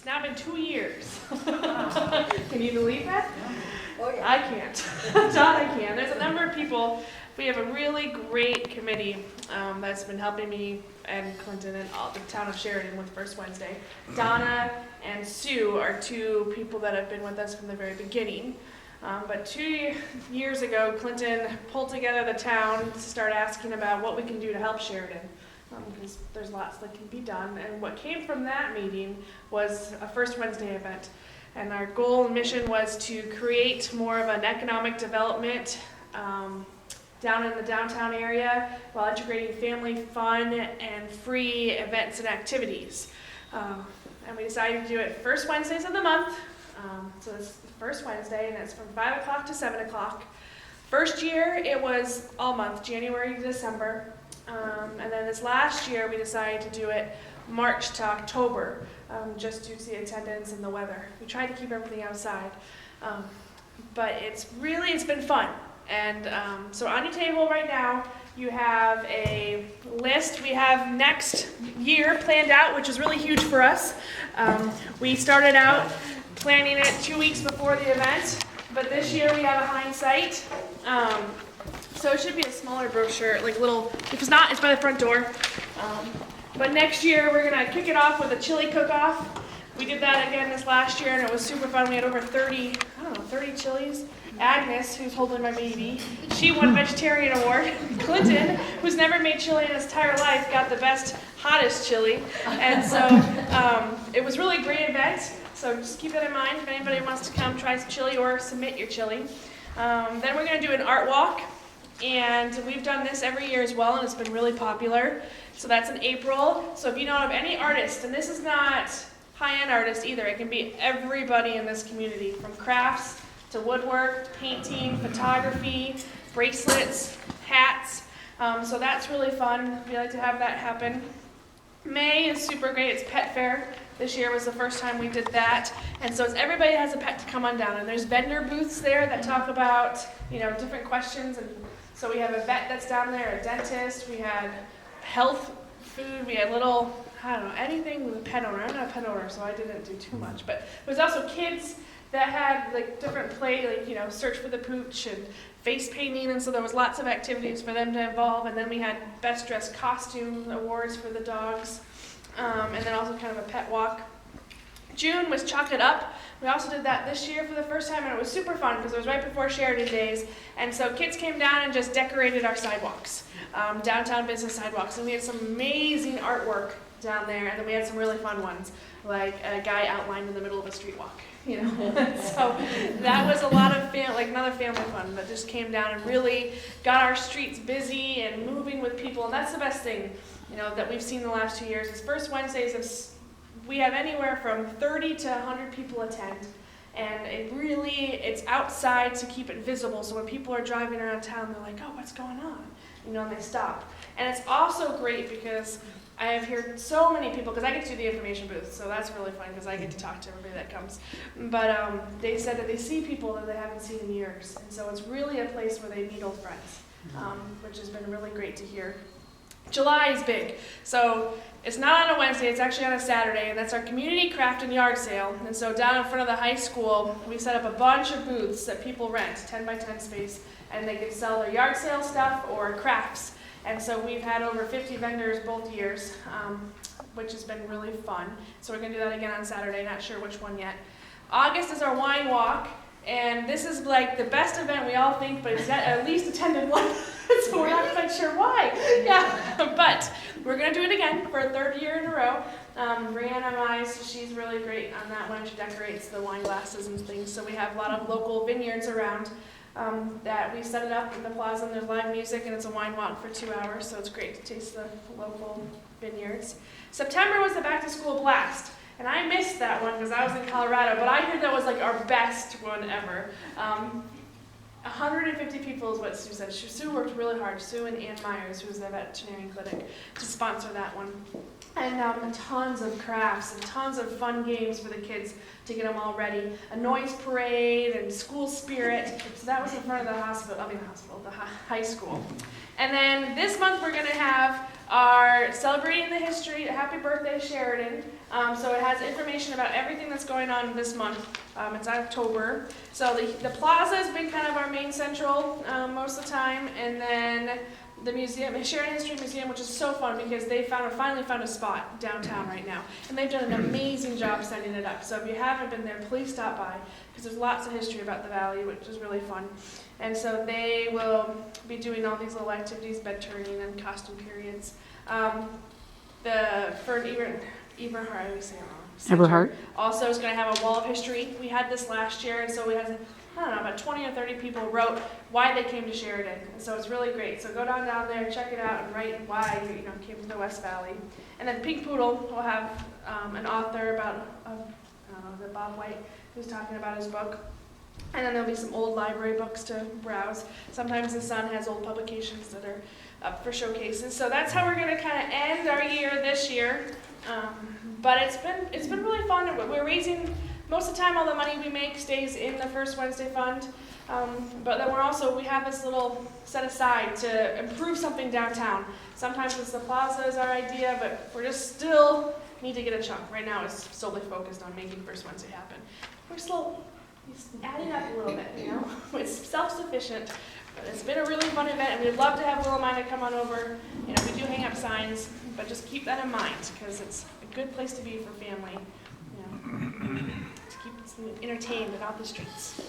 It's now been 2 years. Can you believe that? Oh, yeah. I can't. John, I can. There's a number of people. We have a really great committee that's been helping me and Clinton and all the town of Sheridan with First Wednesday. Donna and Sue are two people that have been with us from the very beginning. But 2 years ago, Clinton pulled together the town to start asking about what we can do to help Sheridan. Because there's lots that can be done. And what came from that meeting was a First Wednesday event. And our goal and mission was to create more of an economic development down in the downtown area while integrating family fun and free events and activities. And we decided to do it first Wednesdays of the month. So it's the first Wednesday, and it's from 5 o'clock to 7 o'clock. First year, it was all month, January to December. And then this last year, we decided to do it March to October, just due to the attendance and the weather. We tried to keep everything outside. But it's been fun. And so on your table right now, you have a list. We have next year planned out, which is really huge for us. We started out planning it 2 weeks before the event, but this year we have a hindsight. So it should be a smaller brochure, like little, if it's not, it's by the front door. But next year we're gonna kick it off with a chili cook-off. We did that again this last year and it was super fun. We had over 30 chilies. Agnes, who's holding my baby, she won a vegetarian award. Clinton, who's never made chili in his entire life, got the best, hottest chili. And so it was really a great event. So just keep that in mind if anybody wants to come try some chili or submit your chili. Then we're going to do an art walk. And we've done this every year as well, and it's been really popular. So that's in April. So if you know of any artist, and this is not high-end artists either, it can be everybody in this community, from crafts to woodwork, painting, photography, bracelets, hats. So that's really fun. We like to have that happen. May is super great. It's pet fair. This year was the first time we did that. And so it's everybody has a pet to come on down. And there's vendor booths there that talk about, different questions. And so we have a vet that's down there, a dentist. We had health food. We had anything with a pet owner. I'm not a pet owner, so I didn't do too much. But there was also kids that had different play, search for the pooch and face painting, and so there was lots of activities for them to involve. And then we had best dressed costume awards for the dogs, and then also kind of a pet walk. June was Chalk It Up. We also did that this year for the first time, and it was super fun because it was right before Sheridan Days, and so kids came down and just decorated our sidewalks, downtown business sidewalks, and we had some amazing artwork down there, and then we had some really fun ones, like a guy outlined in the middle of a street walk. So that was a lot of another family fun that just came down and really got our streets busy and moving with people. And that's the best thing, that we've seen the last 2 years is First Wednesdays. We have anywhere from 30 to 100 people attend, and it's outside to keep it visible. So when people are driving around town, they're like, "Oh, what's going on?" And they stop. And it's also great because I have heard so many people, because I get to do the information booth, so that's really fun because I get to talk to everybody that comes. But they said that they see people that they haven't seen in years, and so it's really a place where they meet old friends, which has been really great to hear. July is big, so it's not on a Wednesday, it's actually on a Saturday, and that's our community craft and yard sale. And so down in front of the high school, we set up a bunch of booths that people rent, 10 by 10 space, and they can sell their yard sale stuff or crafts. And so we've had over 50 vendors both years, which has been really fun. So we're going to do that again on Saturday, not sure which one yet. August is our wine walk, and this is the best event we all think, but it's at least attended one, so we're not quite sure why. Yeah, but we're going to do it again for a third year in a row. Brianna Mize, she's really great on that one. She decorates the wine glasses and things, so we have a lot of local vineyards around. That we set it up in the plaza, and there's live music, and it's a wine walk for 2 hours, so it's great to taste the local vineyards. September was the back to school blast, and I missed that one because I was in Colorado, but I heard that was our best one ever. 150 people is what Sue said. Sue worked really hard, Sue and Ann Myers, who's the veterinarian clinic, to sponsor that one. And tons of crafts and tons of fun games for the kids to get them all ready. A noise parade and school spirit. So that was in front of the high school. And then this month we're going to have our Celebrating the History, Happy Birthday Sheridan. So it has information about everything that's going on this month. It's October. So the plaza has been kind of our main central most of the time, and then the museum, Sheridan History Museum, which is so fun because they finally found a spot downtown right now, and they've done an amazing job setting it up. So if you haven't been there, please stop by because there's lots of history about the valley, which is really fun. And so they will be doing all these little activities, bed turning and costume periods. The Fern Eberhard, I always say it wrong. Eberhard. Also is going to have a wall of history. We had this last year, and so we had, I don't know, about 20 or 30 people wrote why they came to Sheridan. And so it's really great. So go down there, check it out, and write why you came to the West Valley. And then Pink Poodle will have an author about, the Bob White, who's talking about his book. And then there'll be some old library books to browse. Sometimes the Sun has old publications that are up for showcases. So that's how we're going to kind of end our year this year. But it's been really fun. We're raising, most of the time all the money we make stays in the First Wednesday Fund. But then we have this little set aside to improve something downtown. Sometimes it's the plaza is our idea, but we're just still need to get a chunk. Right now it's solely focused on making First Wednesday happen. We're still adding up a little bit, It's self-sufficient, but it's been a really fun event, and we'd love to have Willamina come on over. We do hang up signs, but just keep that in mind because it's a good place to be for family, to keep us entertained and off the streets.